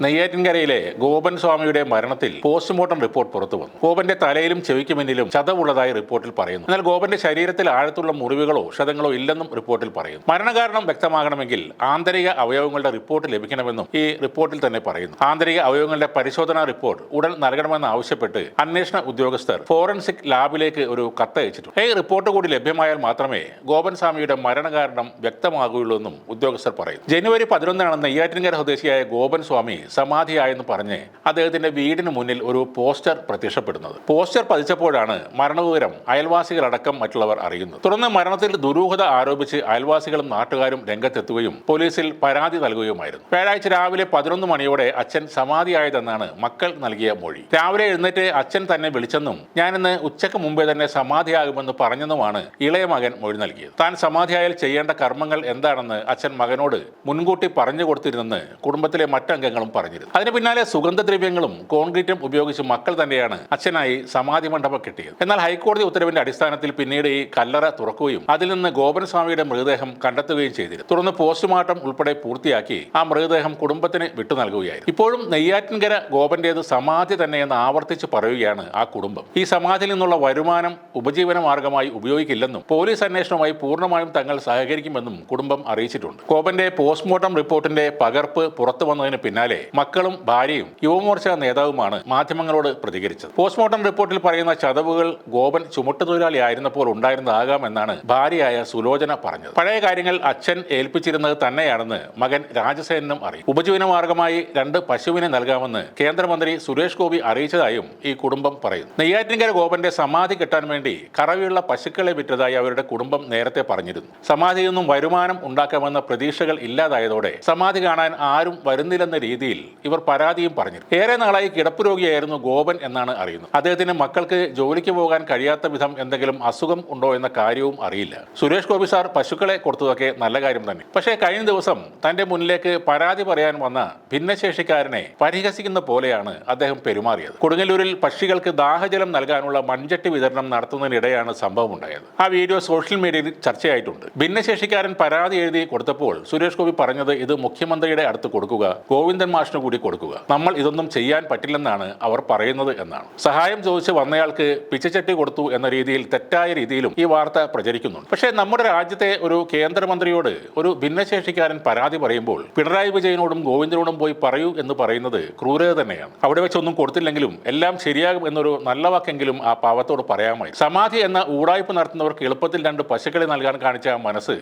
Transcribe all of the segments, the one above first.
നെയ്യാറ്റിൻകരയിലെ ഗോപൻ സ്വാമിയുടെ മരണത്തിൽ postmortem report പുറത്തുവന്നു. ഗോപന്റെ തലയിലും ചെവിക്ക് മുന്നിലും ചതവുള്ളതായി റിപ്പോർട്ടിൽ പറയുന്നു. എന്നാൽ ഗോപന്റെ ശരീരത്തിൽ ആഴത്തുള്ള മുറിവുകളോ ക്ഷതങ്ങളോ ഇല്ലെന്നും റിപ്പോർട്ടിൽ പറയുന്നു. മരണകാരണം വ്യക്തമാകണമെങ്കിൽ ആന്തരിക അവയവങ്ങളുടെ റിപ്പോർട്ട് ലഭിക്കണമെന്നും ഈ റിപ്പോർട്ടിൽ തന്നെ പറയുന്നു. ആന്തരിക അവയവങ്ങളുടെ പരിശോധനാ റിപ്പോർട്ട് ഉടൻ നൽകണമെന്ന് ആവശ്യപ്പെട്ട് അന്വേഷണ ഉദ്യോഗസ്ഥർ ഫോറൻസിക് ലാബിലേക്ക് ഒരു കത്തയച്ചിട്ടുണ്ട്. ഈ റിപ്പോർട്ട് കൂടി ലഭ്യമായാൽ മാത്രമേ ഗോപൻ സ്വാമിയുടെ മരണകാരണം വ്യക്തമാകുകയുള്ളൂ എന്നും ഉദ്യോഗസ്ഥർ പറയുന്നു. ജനുവരി 11 നെയ്യാറ്റിൻകര സ്വദേശിയായ ഗോപൻ സ്വാമി സമാധിയായെന്ന് പറഞ്ഞ് അദ്ദേഹത്തിന്റെ വീടിന് മുന്നിൽ ഒരു പോസ്റ്റർ പ്രത്യക്ഷപ്പെടുന്നത്. പോസ്റ്റർ പതിച്ചപ്പോഴാണ് മരണവിവരം അയൽവാസികളടക്കം മറ്റുള്ളവർ അറിയുന്നത്. തുടർന്ന് മരണത്തിൽ ദുരൂഹത ആരോപിച്ച് അയൽവാസികളും നാട്ടുകാരും രംഗത്തെത്തുകയും പോലീസിൽ പരാതി നൽകുകയുമായിരുന്നു. വ്യാഴാഴ്ച രാവിലെ 11 മണിയോടെ അച്ഛൻ സമാധിയായതെന്നാണ് മക്കൾ നൽകിയ മൊഴി. രാവിലെ എഴുന്നേറ്റ് അച്ഛൻ തന്നെ വിളിച്ചെന്നും ഞാനിന്ന് ഉച്ചയ്ക്ക് മുമ്പേ തന്നെ സമാധിയാകുമെന്ന് പറഞ്ഞെന്നുമാണ് ഇളയ മകൻ മൊഴി നൽകിയത്. താൻ സമാധിയായാൽ ചെയ്യേണ്ട കർമ്മങ്ങൾ എന്താണെന്ന് അച്ഛൻ മകനോട് മുൻകൂട്ടി പറഞ്ഞു കൊടുത്തിരുന്നെന്ന് കുടുംബത്തിലെ മറ്റംഗങ്ങളും പറഞ്ഞിരുന്നു. അതിന് പിന്നാലെ സുഗന്ധദ്രവ്യങ്ങളും കോൺക്രീറ്റും ഉപയോഗിച്ച് മക്കൾ തന്നെയാണ് അച്ഛനായി സമാധി മണ്ഡപം കെട്ടിയത്. എന്നാൽ ഹൈക്കോടതി ഉത്തരവിന്റെ അടിസ്ഥാനത്തിൽ പിന്നീട് ഈ കല്ലറ തുറക്കുകയും അതിൽ നിന്ന് ഗോപൻ സ്വാമിയുടെ മൃതദേഹം കണ്ടെത്തുകയും ചെയ്തിരുന്നു. തുടർന്ന് പോസ്റ്റ്മോർട്ടം ഉൾപ്പെടെ പൂർത്തിയാക്കി ആ മൃതദേഹം കുടുംബത്തിന് വിട്ടു നൽകുകയായിരുന്നു. ഇപ്പോഴും നെയ്യാറ്റിൻകര ഗോപന്റേത് സമാധി തന്നെയെന്ന് ആവർത്തിച്ച് പറയുകയാണ് ആ കുടുംബം. ഈ സമാധിയിൽ നിന്നുള്ള വരുമാനം ഉപജീവന മാർഗമായി ഉപയോഗിക്കില്ലെന്നും പോലീസ് അന്വേഷണവുമായി പൂർണ്ണമായും തങ്ങൾ സഹകരിക്കുമെന്നും കുടുംബം അറിയിച്ചിട്ടുണ്ട്. ഗോപന്റെ പോസ്റ്റ്മോർട്ടം റിപ്പോർട്ടിന്റെ പകർപ്പ് പുറത്തു വന്നതിന് പിന്നാലെ മക്കളും ഭാര്യയും യുവമോർച്ച നേതാവുമാണ് മാധ്യമങ്ങളോട് പ്രതികരിച്ചത്. പോസ്റ്റ്മോർട്ടം റിപ്പോർട്ടിൽ പറയുന്ന ചതവുകൾ ഗോപൻ ചുമട്ടുതൊഴിലാളിയായിരുന്നപ്പോൾ ഉണ്ടായിരുന്നതാകാമെന്നാണ് ഭാര്യയായ സുലോചന പറഞ്ഞത്. പഴയ കാര്യങ്ങൾ അച്ഛൻ ഏൽപ്പിച്ചിരുന്നത് തന്നെയാണെന്ന് മകൻ രാജസേനും അറിയും. ഉപജീവന മാർഗമായി 2 പശുവിനെ നൽകാമെന്ന് കേന്ദ്രമന്ത്രി സുരേഷ് ഗോപി അറിയിച്ചതായും ഈ കുടുംബം പറയുന്നു. നെയ്യാറ്റിൻകര ഗോപന്റെ സമാധി കെട്ടാൻ വേണ്ടി കറവിയുള്ള പശുക്കളെ വിറ്റതായി അവരുടെ കുടുംബം നേരത്തെ പറഞ്ഞിരുന്നു. സമാധിയിൽ നിന്നും വരുമാനം ഉണ്ടാക്കാമെന്ന പ്രതീക്ഷകൾ ഇല്ലാതായതോടെ സമാധി കാണാൻ ആരും വരുന്നില്ലെന്ന രീതിയിൽ ഇവർ പരാതിയും പറഞ്ഞിരുന്നു. ഏറെ നാളായി കിടപ്പ് രോഗിയായിരുന്നു ഗോപൻ എന്നാണ് അറിയുന്നത്. അദ്ദേഹത്തിന് മക്കൾക്ക് ജോലിക്ക് പോകാൻ കഴിയാത്ത വിധം എന്തെങ്കിലും അസുഖം ഉണ്ടോ എന്ന കാര്യവും അറിയില്ല. സുരേഷ് ഗോപി സാർ പശുക്കളെ കൊടുത്തതൊക്കെ നല്ല കാര്യം തന്നെ. പക്ഷേ കഴിഞ്ഞ ദിവസം തന്റെ മുന്നിലേക്ക് പരാതി പറയാൻ വന്ന ഭിന്നശേഷിക്കാരനെ പരിഹസിക്കുന്ന പോലെയാണ് അദ്ദേഹം പെരുമാറിയത്. കൊടുങ്ങല്ലൂരിൽ പക്ഷികൾക്ക് ദാഹജലം നൽകാനുള്ള മൺചട്ടി വിതരണം നടത്തുന്നതിനിടെയാണ് സംഭവം ഉണ്ടായത്. ആ വീഡിയോ സോഷ്യൽ മീഡിയയിൽ ചർച്ചയായിട്ടുണ്ട്. ഭിന്നശേഷിക്കാരൻ പരാതി എഴുതി കൊടുത്തപ്പോൾ സുരേഷ് ഗോപി പറഞ്ഞത് ഇത് മുഖ്യമന്ത്രിയുടെ അടുത്ത് കൊടുക്കുക, ഗോവിന്ദൻ മാഷിന് കൂടി കൊടുക്കുക, നമ്മൾ ഇതൊന്നും ചെയ്യാൻ പറ്റില്ലെന്നാണ് അവർ പറയുന്നത് എന്നാണ്. സഹായം ചോദിച്ച് വന്നയാൾക്ക് പിച്ചച്ചട്ടി കൊടുത്തു എന്ന രീതിയിൽ തെറ്റായ രീതിയിലും ഈ വാർത്ത പ്രചരിക്കുന്നുണ്ട്. പക്ഷേ നമ്മുടെ രാജ്യത്തെ ഒരു കേന്ദ്രമന്ത്രിയോട് ഒരു ഭിന്നശേഷിക്കാരൻ പരാതി പറയുമ്പോൾ പിണറായി വിജയനോടും ഗോവിന്ദനോടും പോയി പറയൂ എന്ന് പറയുന്നത് ക്രൂരത തന്നെയാണ്. അവിടെ വെച്ചൊന്നും കൊടുത്തില്ലെങ്കിലും എല്ലാം ശരിയാകും എന്നൊരു നല്ല വാക്കെങ്കിലും ആ പാവത്തോട് പറയാമായി. സമാധി എന്ന ഊടായ്പ നടത്തുന്നവർക്ക് എളുപ്പത്തിൽ 2 പശുക്കളെ നൽകാൻ കാണിച്ച മനസ്സ്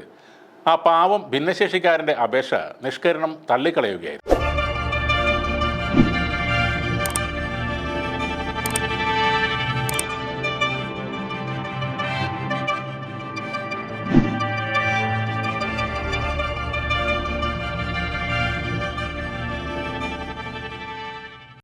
ആ പാവം ഭിന്നശേഷിക്കാരന്റെ അപേക്ഷ നിഷ്കരണം തള്ളിക്കളയുകയായിരുന്നു.